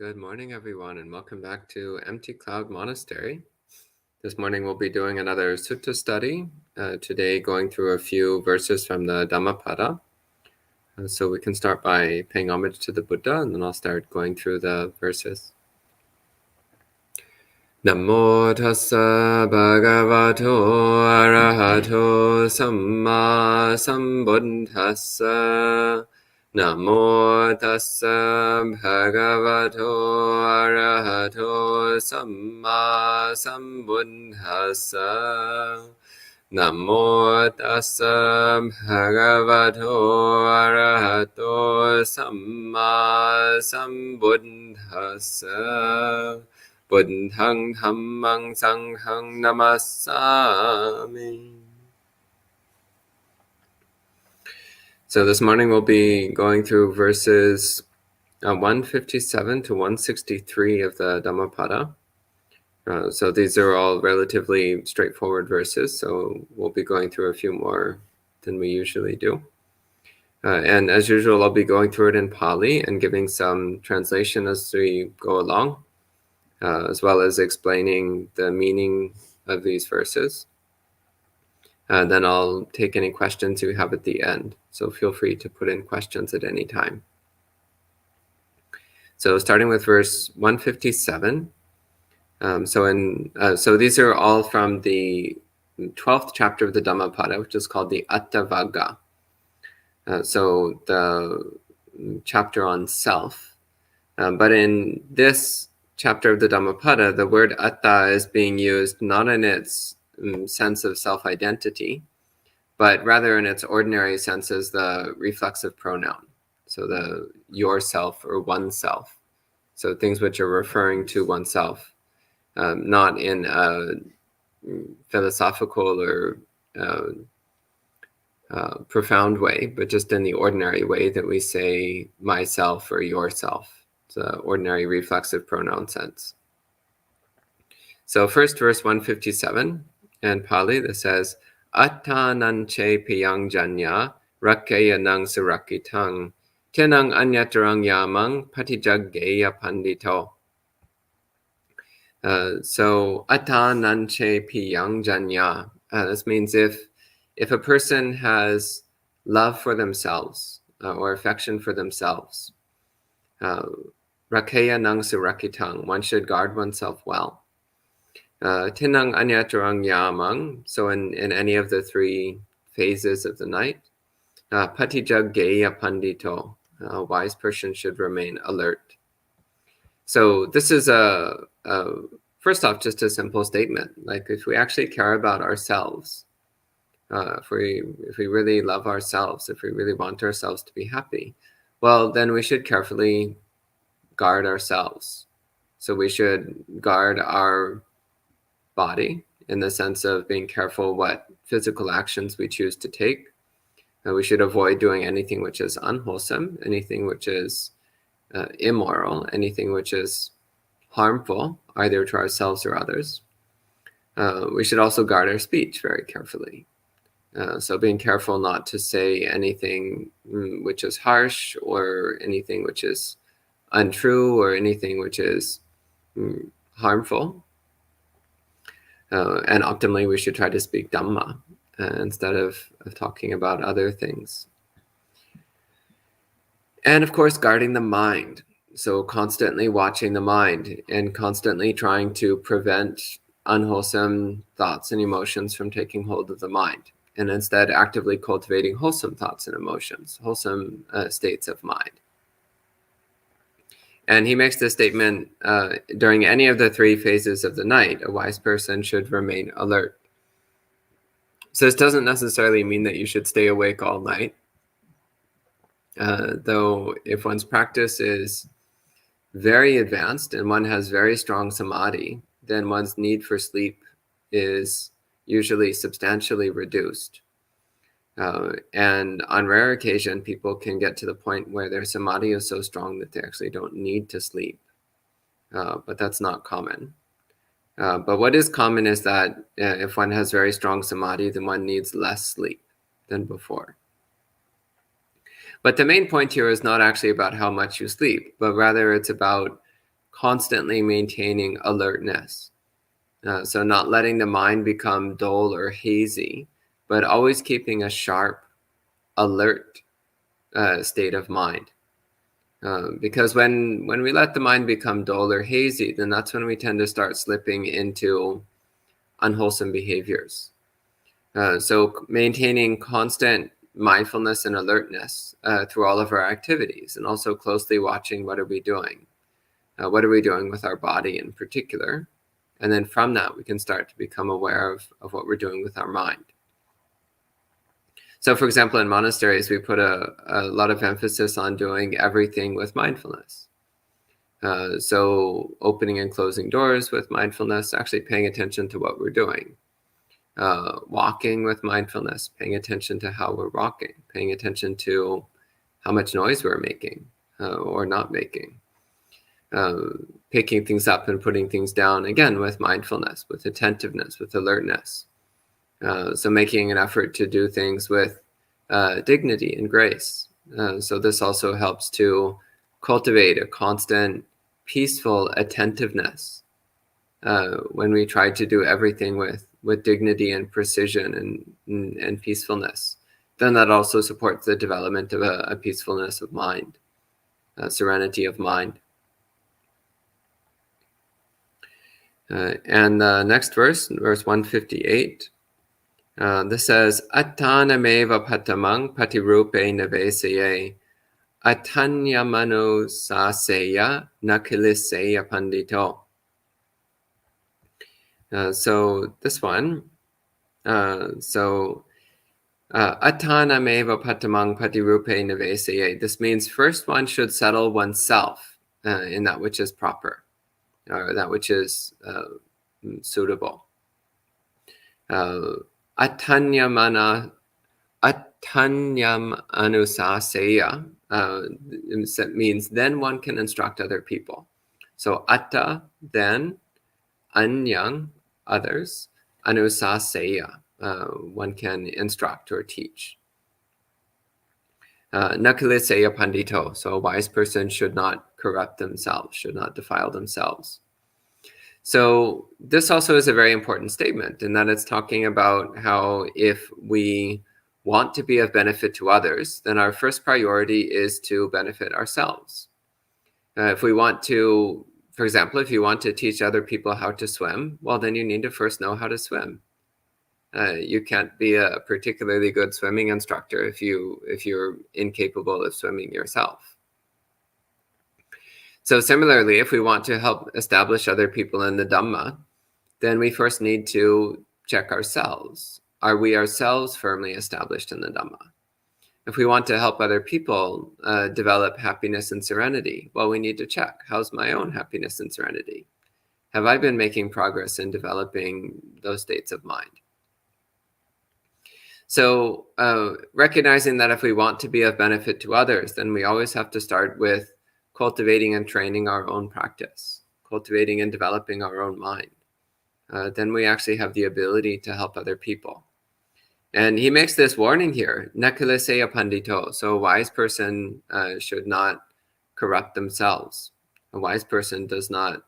Good morning, everyone, and welcome back to Empty Cloud Monastery. This morning we'll be doing another sutta study, today going through a few verses from the Dhammapada. So we can start by paying homage to the Buddha, and then I'll start going through the verses. Namo tassa bhagavato arahato samma sambuddhassa. Namo tassa bhagavato arahato samma sambuddhassa. Namo tassa bhagavato arahato samma sambuddhassa. Buddhang dhammang sanghang namasami. So this morning we'll be going through verses 157 to 163 of the Dhammapada. So these are all relatively straightforward verses, so we'll be going through a few more than we usually do. And as usual, I'll be going through it in Pali and giving some translation as we go along. As well as explaining the meaning of these verses. Then I'll take any questions you have at the end. So feel free to put in questions at any time. So starting with verse 157. So these are all from the 12th chapter of the Dhammapada, which is called the Attavagga. So the chapter on self. But in this chapter of the Dhammapada, the word atta is being used not in its sense of self-identity, but rather in its ordinary sense as the reflexive pronoun. So the yourself or oneself. So things which are referring to oneself, not in a philosophical or profound way, but just in the ordinary way that we say myself or yourself. The ordinary reflexive pronoun sense. So first verse 157 in Pali that says Attananche piyang janya rakkeyanang surakitang tenang anyatarang yamang patijaggeya pandito. So attananche piyang janya. This means if a person has love for themselves or affection for themselves, Rakeya nang surakitang, one should guard oneself well. Tinang anyatarang yamang, so in any of the three phases of the night. Patijag geya pandito, a wise person should remain alert. So this is first off, just a simple statement. Like if we actually care about ourselves, if we really love ourselves, if we really want ourselves to be happy, well, then we should carefully guard ourselves. So we should guard our body in the sense of being careful what physical actions we choose to take. We should avoid doing anything which is unwholesome, anything which is immoral, anything which is harmful, either to ourselves or others. We should also guard our speech very carefully. So being careful not to say anything which is harsh or anything which is untrue or anything which is harmful. And optimally, we should try to speak Dhamma instead of talking about other things. And of course, guarding the mind. So constantly watching the mind and constantly trying to prevent unwholesome thoughts and emotions from taking hold of the mind. And instead actively cultivating wholesome thoughts and emotions, wholesome states of mind. And he makes this statement, during any of the three phases of the night, a wise person should remain alert. So this doesn't necessarily mean that you should stay awake all night. Though if one's practice is very advanced and one has very strong samadhi, then one's need for sleep is usually substantially reduced. And on rare occasion, people can get to the point where their samadhi is so strong that they actually don't need to sleep. But that's not common. But what is common is that if one has very strong samadhi, then one needs less sleep than before. But the main point here is not actually about how much you sleep, but rather it's about constantly maintaining alertness. So not letting the mind become dull or hazy, but always keeping a sharp, alert state of mind. Because when we let the mind become dull or hazy, then that's when we tend to start slipping into unwholesome behaviors. So maintaining constant mindfulness and alertness through all of our activities, and also closely watching what are we doing. What are we doing with our body in particular? And then from that, we can start to become aware of what we're doing with our mind. So for example, in monasteries, we put a lot of emphasis on doing everything with mindfulness. So opening and closing doors with mindfulness, actually paying attention to what we're doing. Walking with mindfulness, paying attention to how we're walking, paying attention to how much noise we're making or not making. Picking things up and putting things down, again, with mindfulness, with attentiveness, with alertness. So making an effort to do things with dignity and grace. So this also helps to cultivate a constant, peaceful attentiveness when we try to do everything with dignity and precision and peacefulness. Then that also supports the development of a peacefulness of mind, a serenity of mind. And the next verse 158, this says, Attanameva patamang patirupe navesaye, atanyamano saseya nakiliseya pandito. So this one, Attanameva patamang patirupe navesaye. This means first one should settle oneself in that which is proper, or that which is suitable. Atanyam anusaseya means then one can instruct other people. So atta, then, anyang, others, anusaseya, one can instruct or teach. Nakaliseya pandito, so a wise person should not corrupt themselves, should not defile themselves. So this also is a very important statement, in that it's talking about how if we want to be of benefit to others, then our first priority is to benefit ourselves. If we want to, for example, if you want to teach other people how to swim, well, then you need to first know how to swim. You can't be a particularly good swimming instructor if you're incapable of swimming yourself. So similarly, if we want to help establish other people in the Dhamma, then we first need to check ourselves. Are we ourselves firmly established in the Dhamma? If we want to help other people develop happiness and serenity, well, we need to check, how's my own happiness and serenity? Have I been making progress in developing those states of mind? So recognizing that if we want to be of benefit to others, then we always have to start with cultivating and training our own practice, cultivating and developing our own mind. Then we actually have the ability to help other people. And he makes this warning here, nakaliseya pandito. So a wise person should not corrupt themselves. A wise person does not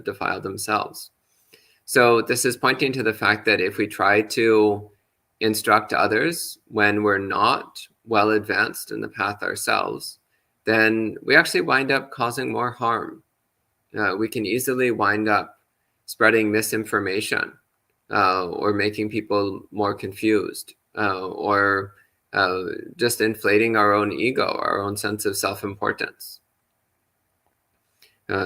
defile themselves. So this is pointing to the fact that if we try to instruct others when we're not well advanced in the path ourselves, then we actually wind up causing more harm. We can easily wind up spreading misinformation or making people more confused or just inflating our own ego, our own sense of self-importance.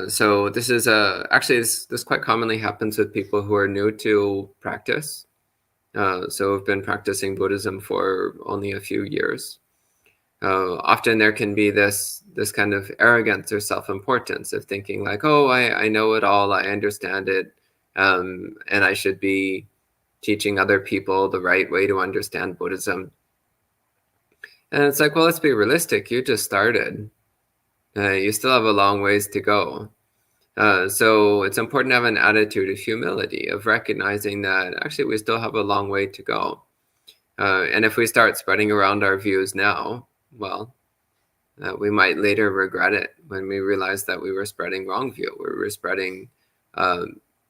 So this is actually this quite commonly happens with people who are new to practice. So have been practicing Buddhism for only a few years. Often there can be this kind of arrogance or self-importance of thinking like, oh, I know it all, I understand it, and I should be teaching other people the right way to understand Buddhism. And it's like, well, let's be realistic. You just started. You still have a long ways to go. So it's important to have an attitude of humility, of recognizing that actually we still have a long way to go. And if we start spreading around our views now, well, We might later regret it when we realize that we were spreading wrong view, we were spreading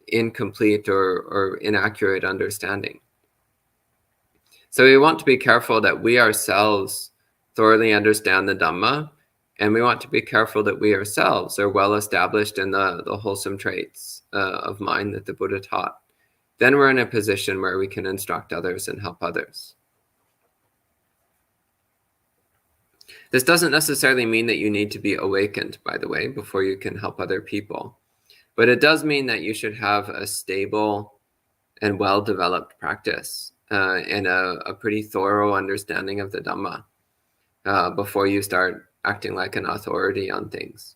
incomplete or inaccurate understanding. So we want to be careful that we ourselves thoroughly understand the Dhamma, and we want to be careful that we ourselves are well established in the wholesome traits of mind that the Buddha taught. Then we're in a position where we can instruct others and help others. This doesn't necessarily mean that you need to be awakened, by the way, before you can help other people. But it does mean that you should have a stable and well-developed practice and a pretty thorough understanding of the Dhamma before you start acting like an authority on things.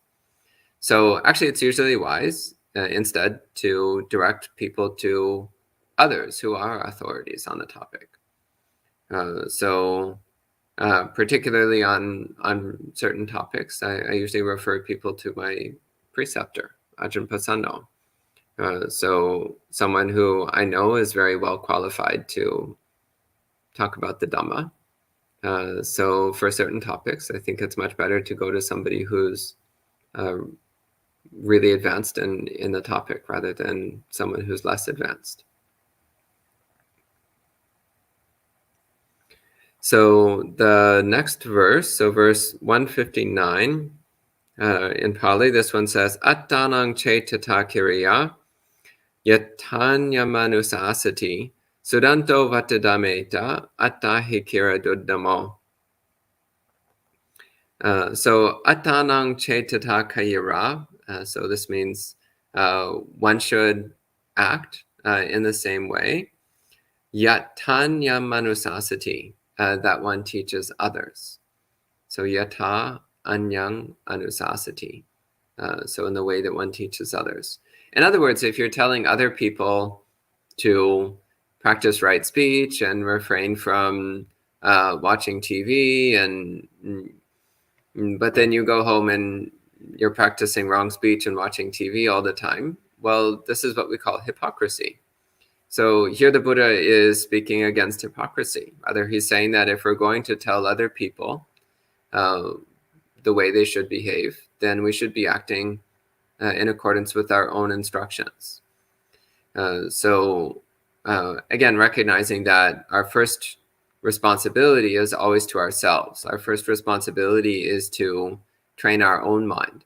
So actually, it's usually wise instead to direct people to others who are authorities on the topic. Particularly on certain topics, I usually refer people to my preceptor, Ajahn Pasano. So someone who I know is very well qualified to talk about the Dhamma. So for certain topics, I think it's much better to go to somebody who's really advanced in the topic rather than someone who's less advanced. So the next verse, so verse 159 in Pali, this one says, Attanang cetata kiriya yatanyamanusasati sudanto vatadameta attahi kira duddhamo. So attanang cetata kiriya, so this means one should act in the same way. Yatanyamanusasati, that one teaches others. So yata anyang anusasati. So in the way that one teaches others. In other words, if you're telling other people to practice right speech and refrain from watching TV, but then you go home and you're practicing wrong speech and watching TV all the time, well, this is what we call hypocrisy. So here the Buddha is speaking against hypocrisy. Rather, he's saying that if we're going to tell other people the way they should behave, then we should be acting in accordance with our own instructions. Again, recognizing that our first responsibility is always to ourselves. Our first responsibility is to train our own mind.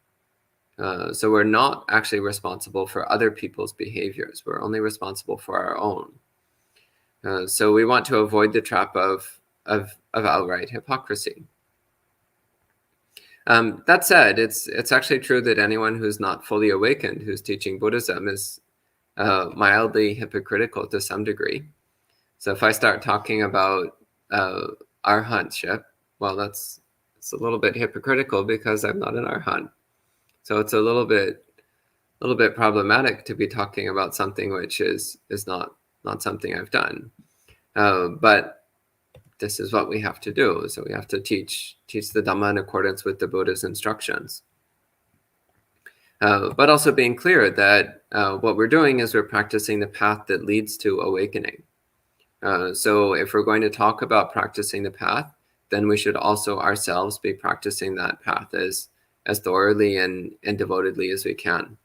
So we're not actually responsible for other people's behaviors. We're only responsible for our own. So we want to avoid the trap of outright hypocrisy. That said, it's actually true that anyone who's not fully awakened, who's teaching Buddhism, is mildly hypocritical to some degree. So if I start talking about arhantship, well, it's a little bit hypocritical because I'm not an arhat. So it's a little bit problematic to be talking about something which is not something I've done. But this is what we have to do. So we have to teach the Dhamma in accordance with the Buddha's instructions. But also being clear that what we're doing is we're practicing the path that leads to awakening. So if we're going to talk about practicing the path, then we should also ourselves be practicing that path as thoroughly and devotedly as we can.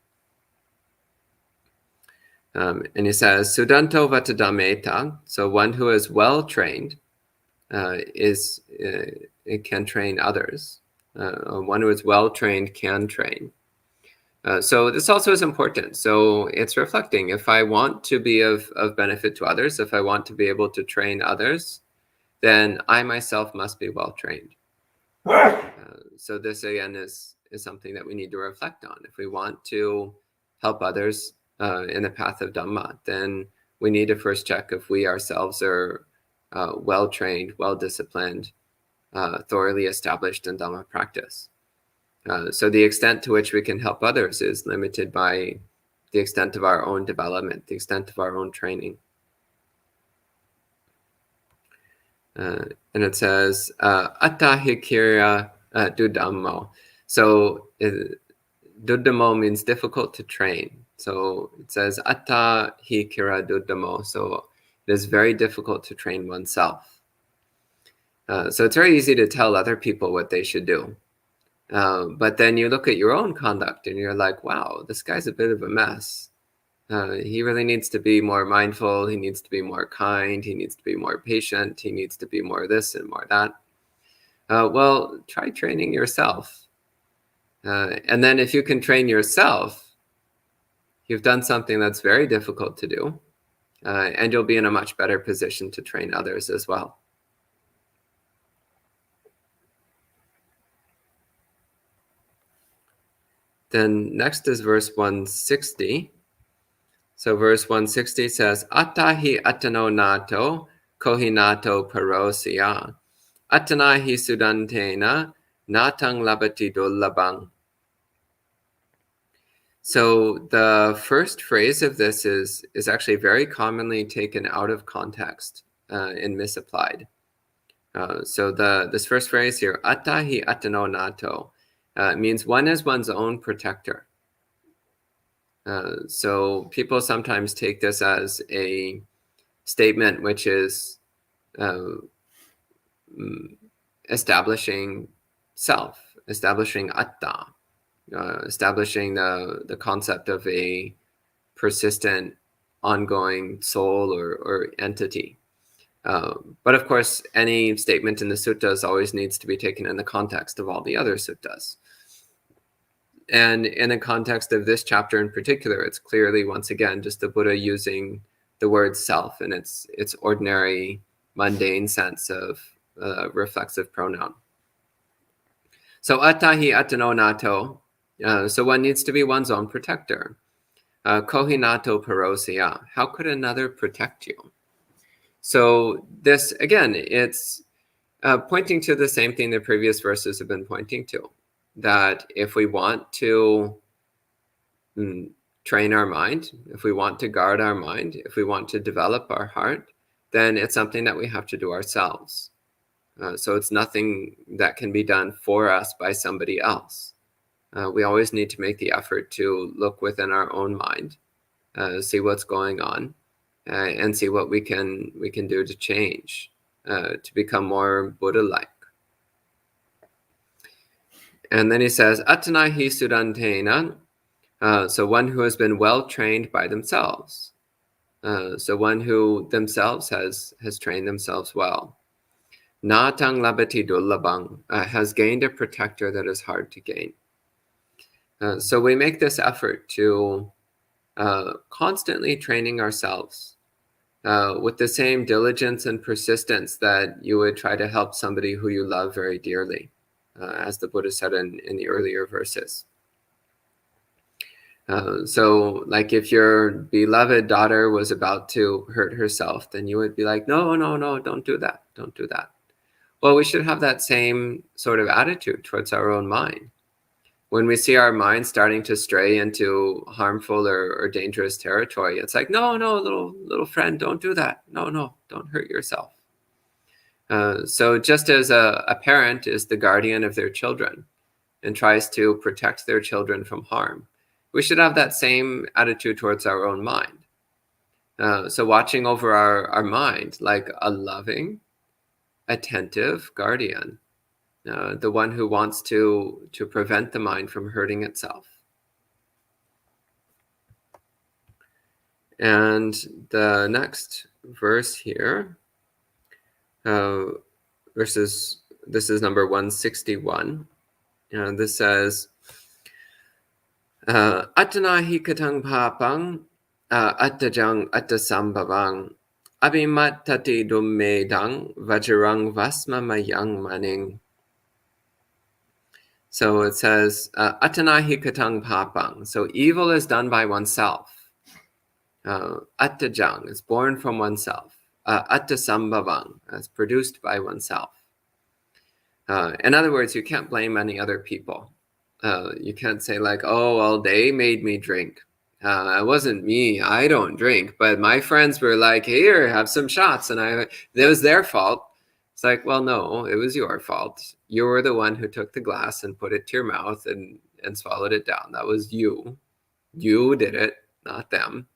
And he says, Sudanto vatadameta, so one who is well trained it can train others. One who is well trained can train. So this also is important. So it's reflecting, if I want to be of benefit to others, if I want to be able to train others, then I myself must be well trained. So this again is something that we need to reflect on. If we want to help others in the path of Dhamma, then we need to first check if we ourselves are well trained, well disciplined, thoroughly established in Dhamma practice. So the extent to which we can help others is limited by the extent of our own development, the extent of our own training. And it says, Attahi kira duddhamo. So duddhamo means difficult to train. So it says, Attahi kira duddhamo. So it is very difficult to train oneself. So it's very easy to tell other people what they should do. But then you look at your own conduct and you're like, wow, this guy's a bit of a mess. He really needs to be more mindful. He needs to be more kind. He needs to be more patient. He needs to be more this and more that. Well, try training yourself. And then if you can train yourself, you've done something that's very difficult to do. And you'll be in a much better position to train others as well. Then next is verse 160. So verse 160 says, Attahi attano nato, kohi nato parosya. Attanahi sudantena, natang labati dullabang. So the first phrase of this is actually very commonly taken out of context and misapplied. So this first phrase here, Attahi attano nato, means one is one's own protector. So people sometimes take this as a statement which is establishing self, establishing atta, establishing the concept of a persistent, ongoing soul or entity. But of course, any statement in the suttas always needs to be taken in the context of all the other suttas. And in the context of this chapter in particular, it's clearly, once again, just the Buddha using the word self in its ordinary, mundane sense of reflexive pronoun. So attahi attano nato, so one needs to be one's own protector. Kohi nato parosya, how could another protect you? So this, again, it's pointing to the same thing the previous verses have been pointing to, that if we want to train our mind, if we want to guard our mind, if we want to develop our heart, then it's something that we have to do ourselves. So it's nothing that can be done for us by somebody else. We always need to make the effort to look within our own mind, see what's going on, and see what we can do to change, to become more Buddha-like. And then he says, Attanahi sudantena, so one who has been well trained by themselves. So one who themselves has trained themselves well. Natang labati dullabang, has gained a protector that is hard to gain. So we make this effort to constantly training ourselves with the same diligence and persistence that you would try to help somebody who you love very dearly, as the Buddha said in the earlier verses. So like if your beloved daughter was about to hurt herself, then you would be like, no, don't do that. Don't do that. Well, we should have that same sort of attitude towards our own mind. When we see our mind starting to stray into harmful or dangerous territory, it's like, no, little friend, don't do that. No, don't hurt yourself. So just as a parent is the guardian of their children and tries to protect their children from harm, we should have that same attitude towards our own mind. So watching over our mind like a loving, attentive guardian, the one who wants to prevent the mind from hurting itself. And the next verse here, this is number 161. This says, Attanahi katang papang, attajang attasambhavang, abhimattati dummedang, vajrang vasma mayang maning. So it says, Attanahi katang papang. So evil is done by oneself. Attajang is born from oneself. Attasambhavang is produced by oneself. In other words, you can't blame any other people. You can't say like, oh, well, they made me drink. It wasn't me. I don't drink. But my friends were like, here, have some shots. And it was their fault. It's like, well, no, it was your fault. You were the one who took the glass and put it to your mouth and swallowed it down. That was you. You did it, not them.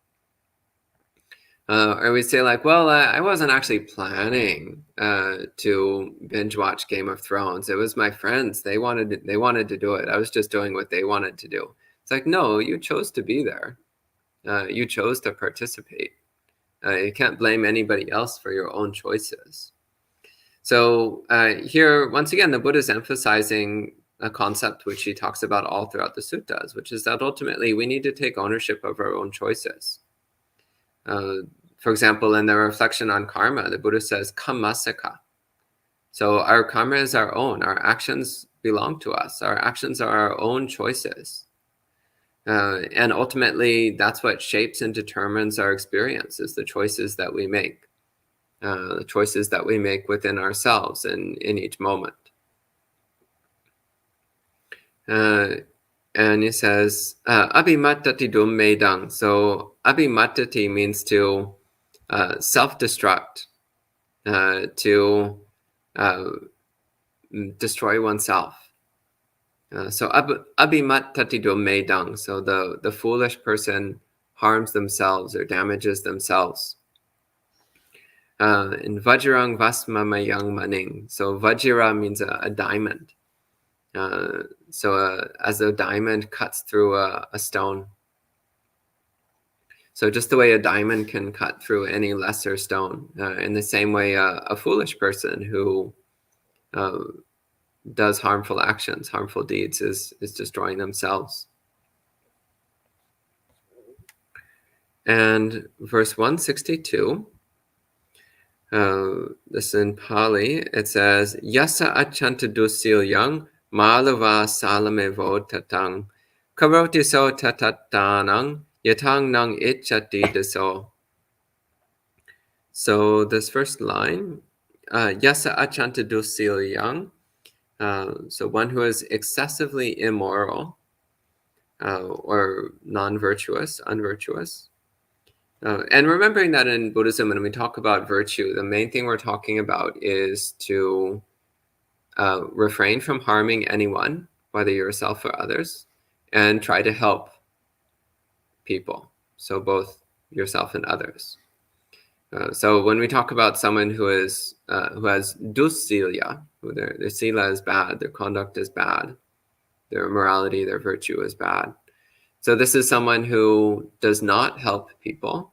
Or we say like, well, I wasn't actually planning to binge watch Game of Thrones. It was my friends. They wanted to do it. I was just doing what they wanted to do. It's like, no, you chose to be there. You chose to participate. You can't blame anybody else for your own choices. So here, once again, the Buddha is emphasizing a concept which he talks about all throughout the suttas, which is that ultimately we need to take ownership of our own choices. For example, in the reflection on karma, the Buddha says, kammasaka. So our karma is our own. Our actions belong to us. Our actions are our own choices. And ultimately, that's what shapes and determines our experience, is the choices that we make. The choices that we make within ourselves in each moment. And he says, abhimattati dummedang. So abhimattati means to self-destruct, to destroy oneself. So abhimattati dummedang. So the foolish person harms themselves or damages themselves. In Vajrang Vasma Mayang Maning. So Vajra means a diamond. So as a diamond cuts through a stone. So just the way a diamond can cut through any lesser stone, in the same way a foolish person who does harmful actions, harmful deeds, is destroying themselves. And verse 162, this in Pali, it says, Yasa achanta dusilyang malava salamevo tatang karoti so tatatanang yatang nang ichati deso. So this first line, Yasa achanta dusilyang, so one who is excessively immoral or non-virtuous, unvirtuous. And remembering that in Buddhism, when we talk about virtue, the main thing we're talking about is to refrain from harming anyone, whether yourself or others, and try to help people. So both yourself and others. So when we talk about someone who has dusilya, who their sila is bad, their conduct is bad, their morality, their virtue is bad. So this is someone who does not help people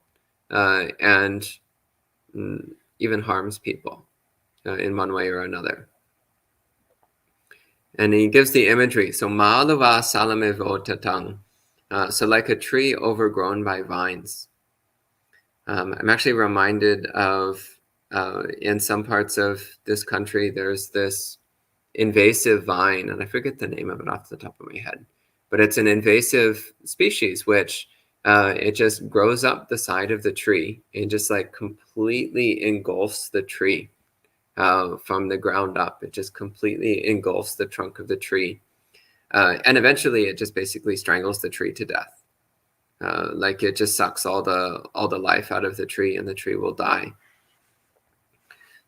and even harms people in one way or another. And he gives the imagery. So ma'alava salamevo tatang. So like a tree overgrown by vines. I'm actually reminded of, in some parts of this country, there's this invasive vine, and I forget the name of it off the top of my head, but it's an invasive species which it just grows up the side of the tree and just like completely engulfs the tree from the ground up. It just completely engulfs the trunk of the tree. And eventually it just basically strangles the tree to death. Like it just sucks all the life out of the tree, and the tree will die.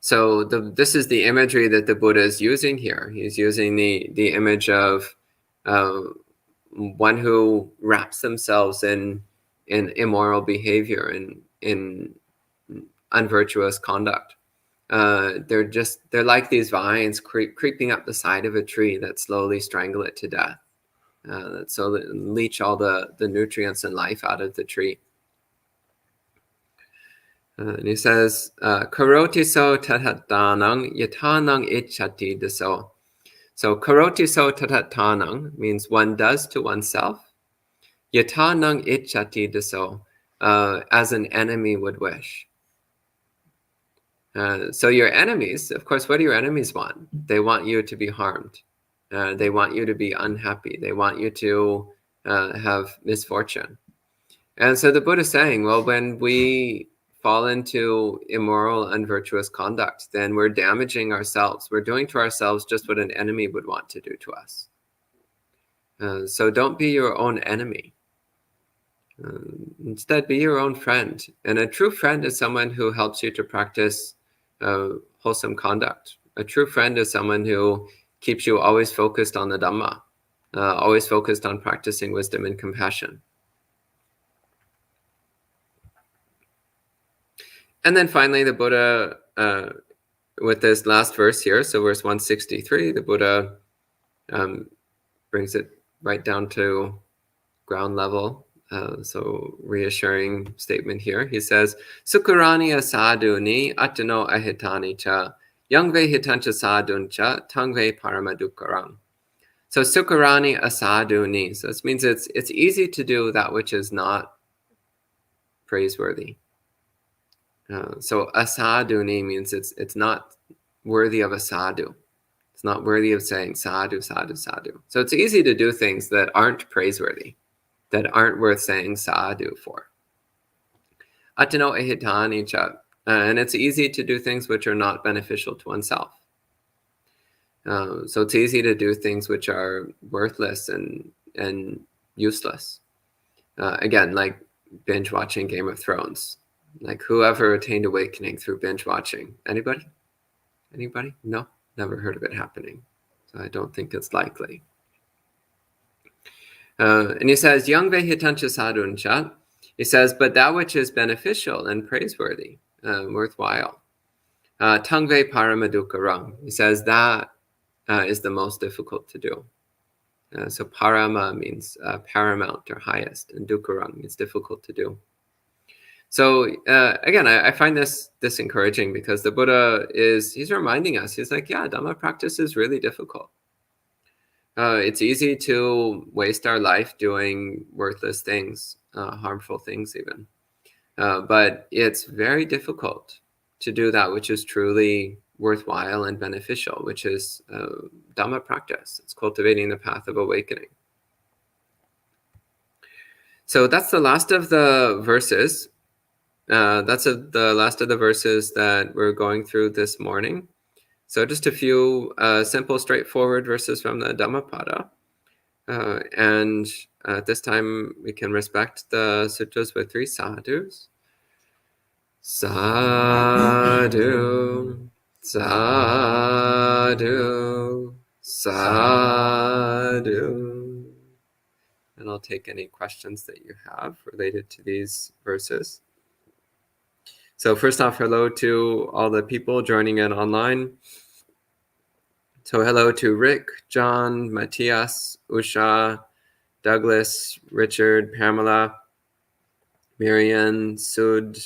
So this is the imagery that the Buddha is using here. He's using the image of one who wraps themselves in immoral behavior and in unvirtuous conduct. They're like these vines creeping up the side of a tree that slowly strangle it to death. So that leach all the nutrients and life out of the tree. And he says, karoti so tatatanang yatanang ichati deso. So karoti so tatatanang means one does to oneself. Yatanang ichati deso, as an enemy would wish. So your enemies, of course, what do your enemies want? They want you to be harmed. They want you to be unhappy. They want you to have misfortune. And so the Buddha is saying, well, when we fall into immoral, unvirtuous conduct, then we're damaging ourselves. We're doing to ourselves just what an enemy would want to do to us. So don't be your own enemy. Instead, be your own friend. And a true friend is someone who helps you to practice wholesome conduct. A true friend is someone who keeps you always focused on the Dhamma, always focused on practicing wisdom and compassion. And then finally, the Buddha, with this last verse here, so verse 163, the Buddha brings it right down to ground level. So reassuring statement here. He says, Sukarani asaduni atano ahitani cha yangve hitancha saduncha tangve paramadukarang. So sukarani asaduni. So this means it's easy to do that which is not praiseworthy. So asaduni means it's not worthy of a sadhu. It's not worthy of saying sadhu, sadhu, sadhu. So it's easy to do things that aren't praiseworthy, that aren't worth saying sadhu for. Atano ehitani cha. And it's easy to do things which are not beneficial to oneself. So it's easy to do things which are worthless and useless. Again, like binge watching Game of Thrones. Like whoever attained awakening through binge watching. Anybody? Anybody? No, never heard of it happening. So I don't think it's likely. And he says, Yangve hitancha saduncha. He says, but that which is beneficial and praiseworthy, worthwhile. Tangve paramadukarang. He says that is the most difficult to do. So parama means paramount or highest, and dukarang means difficult to do. So again, I find this encouraging because the Buddha he's reminding us, he's like, yeah, Dhamma practice is really difficult. It's easy to waste our life doing worthless things, harmful things even. But it's very difficult to do that which is truly worthwhile and beneficial, which is Dhamma practice. It's cultivating the path of awakening. So that's the last of the verses. The last of the verses that we're going through this morning. So just a few simple, straightforward verses from the Dhammapada. And at this time, we can respect the sutras with 3 sadhus. Sadhu, sadhu, sadhu. And I'll take any questions that you have related to these verses. So first off, hello to all the people joining in online. So hello to Rick, John, Matthias, Usha, Douglas, Richard, Pamela, Marian, Sud,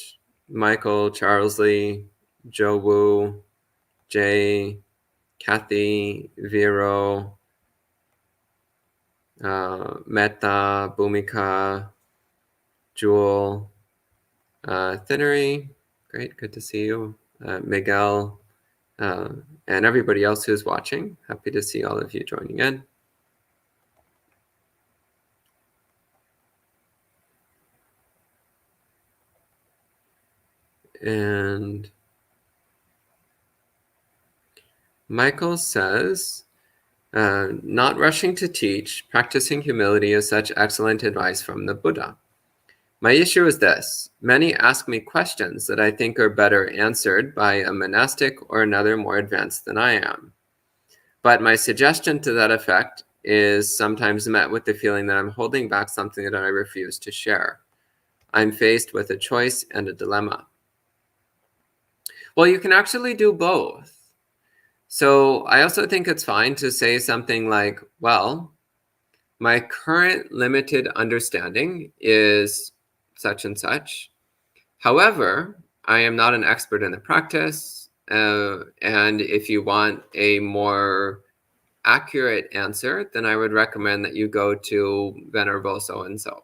Michael, Charles Lee, Joe Wu, Jay, Kathy, Vero, Meta, Bhumika, Jewel, Thinnery, great, good to see you, Miguel, and everybody else who's watching. Happy to see all of you joining in. And Michael says, not rushing to teach, practicing humility is such excellent advice from the Buddha. My issue is this. Many ask me questions that I think are better answered by a monastic or another more advanced than I am. But my suggestion to that effect is sometimes met with the feeling that I'm holding back something that I refuse to share. I'm faced with a choice and a dilemma. Well, you can actually do both. So I also think it's fine to say something like, well, my current limited understanding is such and such. However, I am not an expert in the practice. And if you want a more accurate answer, then I would recommend that you go to Venerable so-and-so.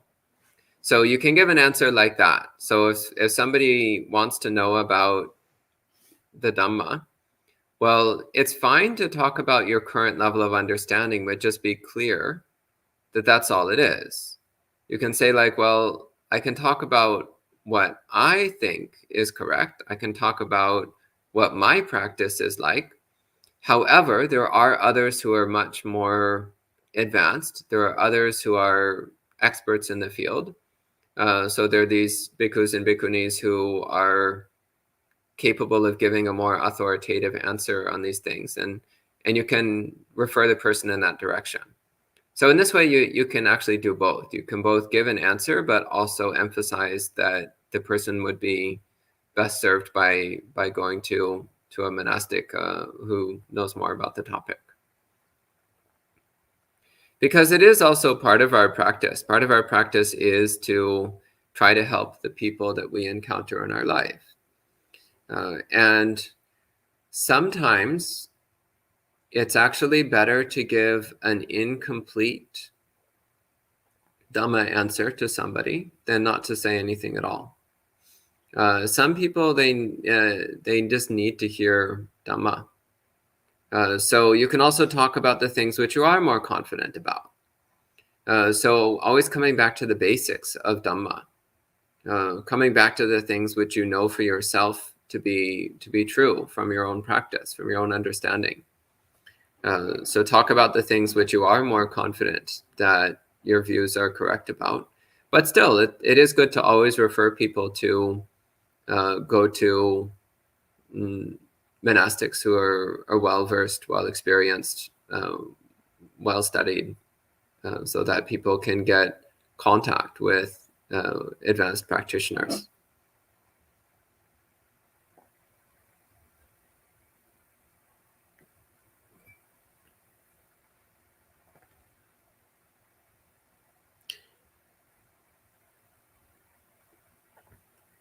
So you can give an answer like that. So if somebody wants to know about the Dhamma, well, it's fine to talk about your current level of understanding, but just be clear that that's all it is. You can say like, well, I can talk about what I think is correct. I can talk about what my practice is like. However, there are others who are much more advanced. There are others who are experts in the field. So there are these bhikkhus and bhikkhunis who are capable of giving a more authoritative answer on these things. And you can refer the person in that direction. So in this way, you can actually do both. You can both give an answer, but also emphasize that the person would be best served by going to a monastic who knows more about the topic. Because it is also part of our practice. Part of our practice is to try to help the people that we encounter in our life. And sometimes it's actually better to give an incomplete Dhamma answer to somebody than not to say anything at all. Some people, they just need to hear Dhamma. So you can also talk about the things which you are more confident about. So always coming back to the basics of Dhamma, coming back to the things which you know for yourself to be true from your own practice, from your own understanding. So talk about the things which you are more confident that your views are correct about. But still, it is good to always refer people to go to monastics who are well-versed, well-experienced, well-studied, so that people can get contact with advanced practitioners.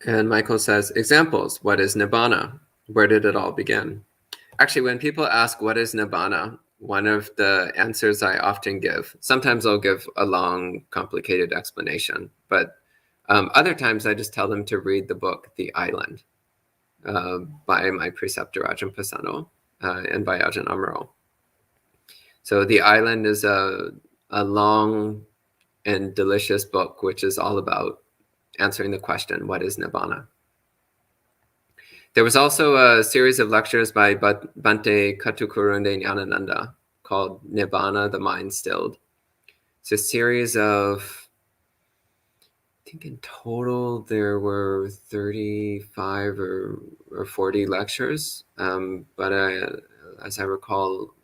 And Michael says, examples, what is Nibbana? Where did it all begin? Actually, when people ask what is Nibbana, one of the answers I often give, sometimes I'll give a long, complicated explanation, but other times I just tell them to read the book, The Island, by my preceptor Ajahn Pasano and by Ajahn Amaro. So The Island is a long and delicious book, which is all about answering the question, what is Nibbana? There was also a series of lectures by Bhante Katukurunde Nyanananda called Nibbana, the Mind Stilled. It's a series of, I think in total there were 35 or 40 lectures. But as I recall,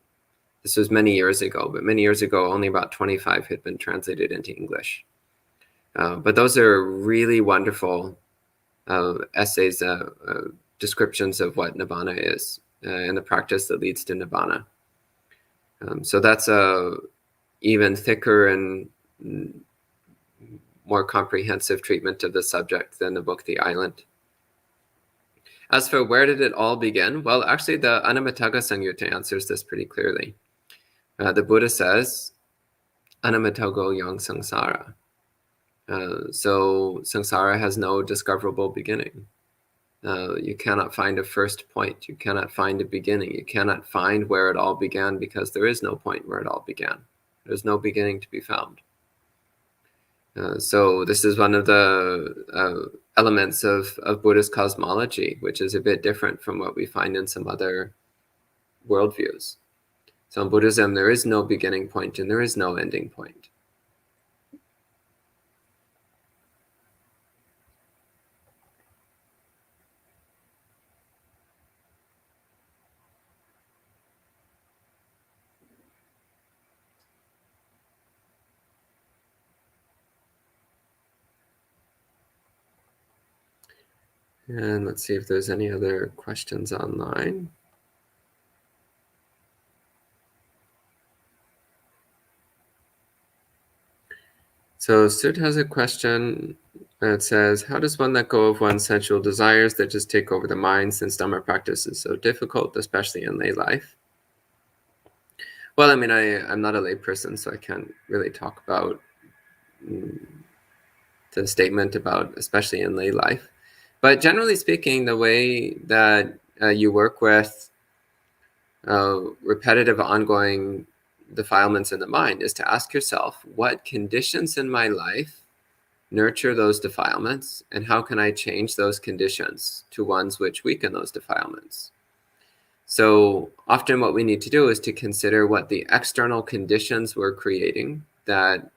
this was many years ago, but many years ago, only about 25 had been translated into English. But those are really wonderful essays, descriptions of what Nibbana is and the practice that leads to Nibbana. So that's a even thicker and more comprehensive treatment of the subject than the book The Island. As for where did it all begin? Well, actually the Anamitagga Samyutta answers this pretty clearly. The Buddha says, Anamitaggo yang samsara. So samsara has no discoverable beginning. You cannot find a first point. You cannot find a beginning. You cannot find where it all began because there is no point where it all began. There's no beginning to be found. So this is one of the elements of Buddhist cosmology, which is a bit different from what we find in some other worldviews. So in Buddhism, there is no beginning point and there is no ending point. And let's see if there's any other questions online. So Sud has a question that says, how does one let go of one's sensual desires that just take over the mind since Dhamma practice is so difficult, especially in lay life? Well, I mean, I'm not a layperson, so I can't really talk about the statement about especially in lay life. But generally speaking, the way that you work with repetitive ongoing defilements in the mind is to ask yourself, what conditions in my life nurture those defilements, and how can I change those conditions to ones which weaken those defilements? So often what we need to do is to consider what the external conditions we're creating that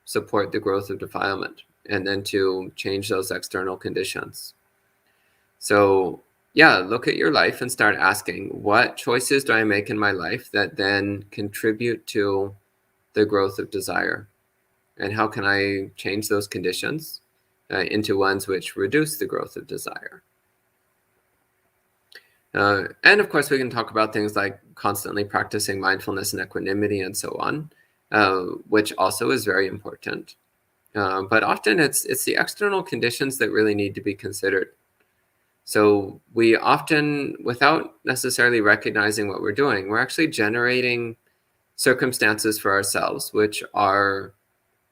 support the growth of defilement, and then to change those external conditions. So yeah, look at your life and start asking, what choices do I make in my life that then contribute to the growth of desire? And how can I change those conditions into ones which reduce the growth of desire? And of course, we can talk about things like constantly practicing mindfulness and equanimity and so on, which also is very important. But often it's the external conditions that really need to be considered. So we often, without necessarily recognizing what we're doing, we're actually generating circumstances for ourselves which are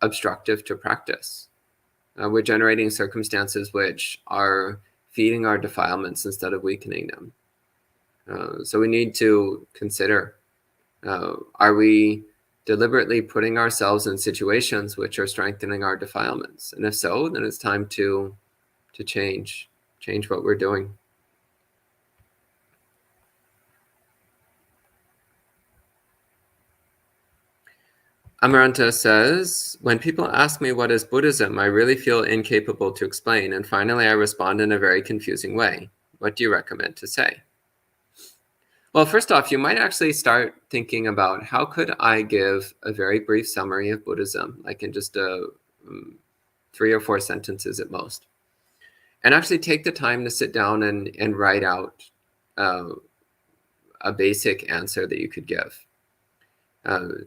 obstructive to practice. We're generating circumstances which are feeding our defilements instead of weakening them. So we need to consider, are we deliberately putting ourselves in situations which are strengthening our defilements? And if so, then it's time to change what we're doing. Amaranta says, when people ask me what is Buddhism, I really feel incapable to explain, and finally I respond in a very confusing way. What do you recommend to say? Well, first off, you might actually start thinking about how could I give a very brief summary of Buddhism, like in just 3 or 4 sentences at most. And actually take the time to sit down and write out a basic answer that you could give.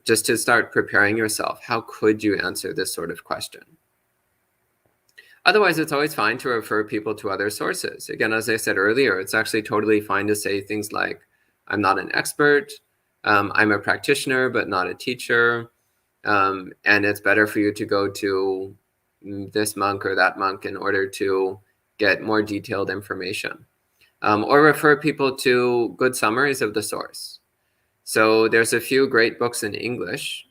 Just to start preparing yourself. How could you answer this sort of question? Otherwise, it's always fine to refer people to other sources. Again, as I said earlier, it's actually totally fine to say things like, I'm not an expert, I'm a practitioner, but not a teacher, and it's better for you to go to this monk or that monk in order to get more detailed information. Or refer people to good summaries of the source. So there's a few great books in English.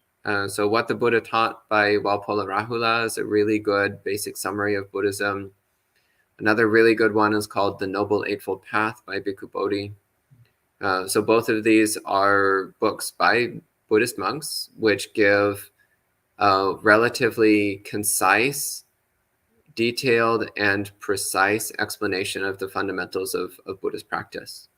So What the Buddha Taught by Walpola Rahula is a really good basic summary of Buddhism. Another really good one is called The Noble Eightfold Path by Bhikkhu Bodhi. So both of these are books by Buddhist monks, which give a relatively concise, detailed, and precise explanation of the fundamentals of Buddhist practice.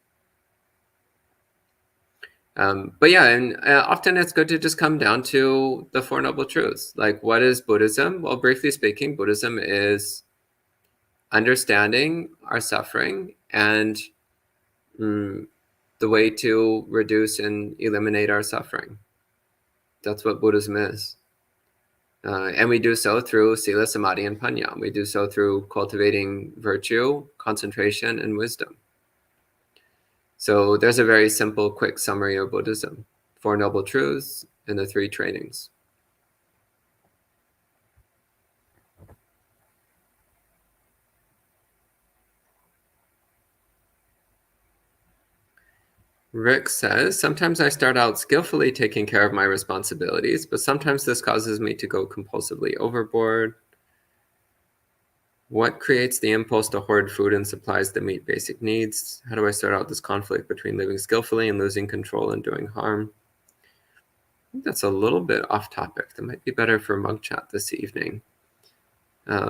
But yeah, and often it's good to just come down to the Four Noble Truths. Like, what is Buddhism? Well, briefly speaking, Buddhism is understanding our suffering and the way to reduce and eliminate our suffering. That's what Buddhism is. And we do so through Sila, Samadhi, and Panya. We do so through cultivating virtue, concentration, and wisdom. So there's a very simple, quick summary of Buddhism. 4 Noble Truths and the 3 trainings. Rick says, sometimes I start out skillfully taking care of my responsibilities, but sometimes this causes me to go compulsively overboard. What creates the impulse to hoard food and supplies that meet basic needs? How do I sort out this conflict between living skillfully and losing control and doing harm? I think that's a little bit off topic. That might be better for monk chat this evening.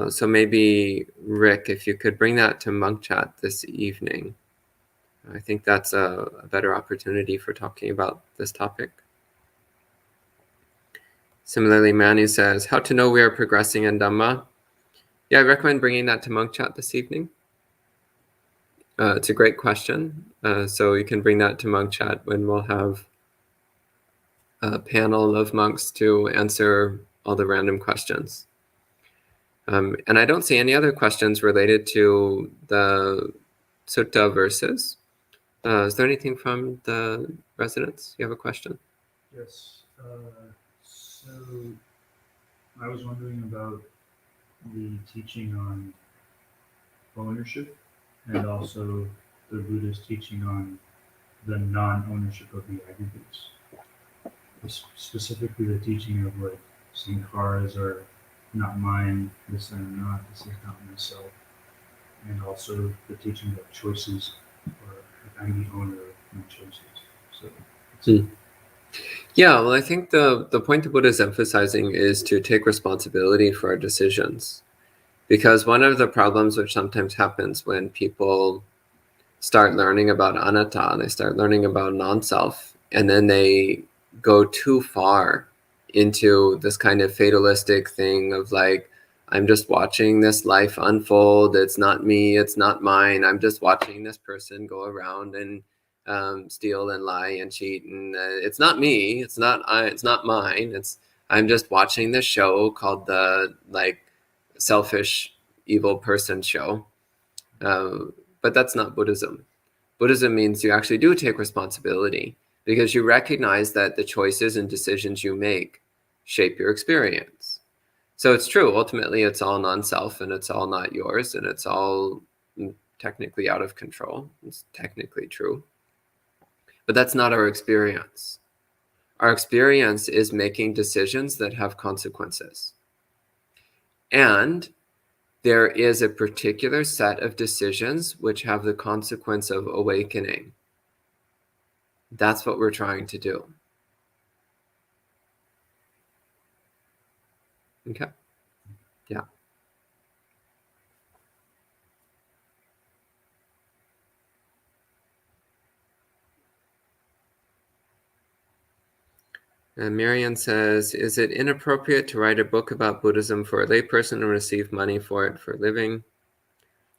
So maybe, Rick, if you could bring that to monk chat this evening. I think that's a better opportunity for talking about this topic. Similarly, Manu says, how to know we are progressing in Dhamma? Yeah, I recommend bringing that to monk chat this evening. It's a great question. So you can bring that to monk chat when we'll have a panel of monks to answer all the random questions. And I don't see any other questions related to the sutta verses. Is there anything from the residents? You have a question? Yes. So I was wondering about the teaching on ownership and also the Buddhist teaching on the non-ownership of the aggregates. Specifically the teaching of like sankharas are not mine, this I am not, this is not myself. And also the teaching of choices, or I'm the owner of my choices. So yeah, well, I think the point the Buddha is emphasizing is to take responsibility for our decisions. Because one of the problems which sometimes happens when people start learning about anatta, they start learning about non-self, and then they go too far into this kind of fatalistic thing of like, I'm just watching this life unfold. It's not me. It's not mine. I'm just watching this person go around and steal and lie and cheat. And it's not me. It's not mine. I'm just watching this show called the selfish evil person show. But that's not Buddhism. Buddhism means you actually do take responsibility because you recognize that the choices and decisions you make shape your experience. So it's true, ultimately it's all non-self and it's all not yours and it's all technically out of control. It's technically true. But that's not our experience. Our experience is making decisions that have consequences. And there is a particular set of decisions which have the consequence of awakening. That's what we're trying to do. Okay. Yeah. And Marianne says, is it inappropriate to write a book about Buddhism for a layperson and receive money for it for a living?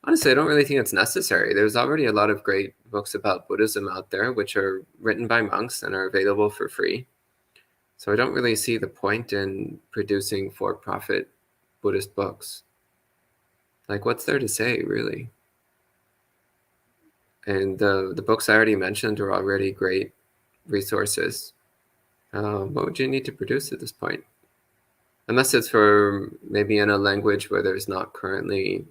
Honestly, I don't really think it's necessary. There's already a lot of great books about Buddhism out there, which are written by monks and are available for free. So I don't really see the point in producing for-profit Buddhist books. Like, what's there to say, really? And the books I already mentioned are already great resources. What would you need to produce at this point? Unless it's for maybe in a language where there's not currently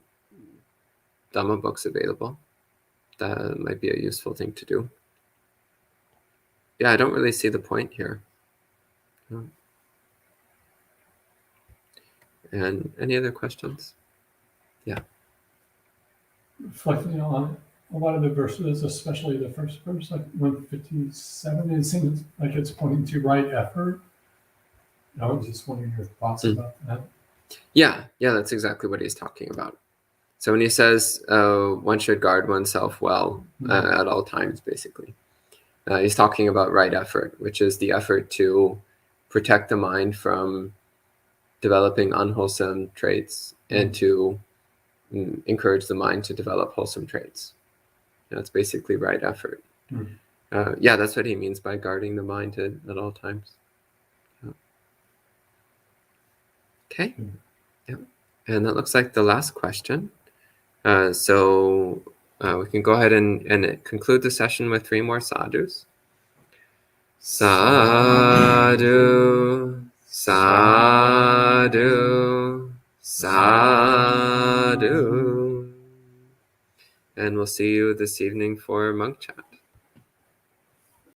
Dhamma books available. That might be a useful thing to do. Yeah, I don't really see the point here. And any other questions? Yeah. Reflecting on a lot of the verses, especially the first verse, like 157, it seems like it's pointing to right effort. I was just wondering your thoughts about that. Yeah, that's exactly what he's talking about. So when he says one should guard oneself well at all times, basically, he's talking about right effort, which is the effort to protect the mind from developing unwholesome traits and to encourage the mind to develop wholesome traits. That's basically right effort. Yeah, that's what he means by guarding the mind at all times. Okay. Yeah. And that looks like the last question. So we can go ahead and conclude the session with 3 more sadhus. Sadhu, sadhu, sadhu. And we'll see you this evening for monk chat.